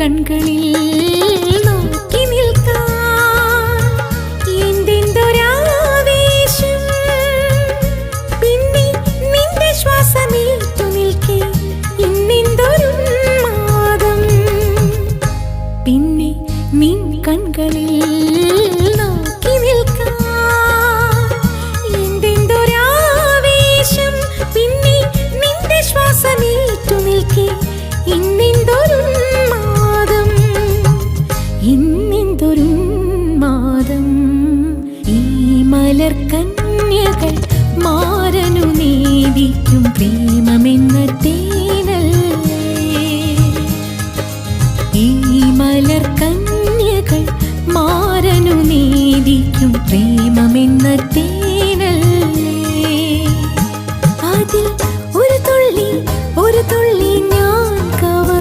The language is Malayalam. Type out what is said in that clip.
കൺകളിൽ നോക്കി നിൽക്കാൻ എന്തെന്തൊരാവേശം. പിന്നെ നിന്റെ ശ്വാസമേറ്റു നിൽക്കെ ഇന്നെന്തൊരുന്മാദം. പിന്നെ നിൻ കൺകളിൽ നോക്കി നിൽക്കാൻ എന്തെന്തൊരാവേശം. പിന്നെ നിന്റെ ശ്വാസമേറ്റു നിൽക്കെ ഇന്നെന്തൊരുന്മാദം. ഇന്നെന്തൊരുന്മാദം. ഈ മലർക്കന്യകൾ മാരനു നേദിക്കും പ്രേമമെന്ന തേനല്ലേ. ഈ മലർക്കന്യകൾ മാരനു നേദിക്കും പ്രേമമെന്ന തേൻ.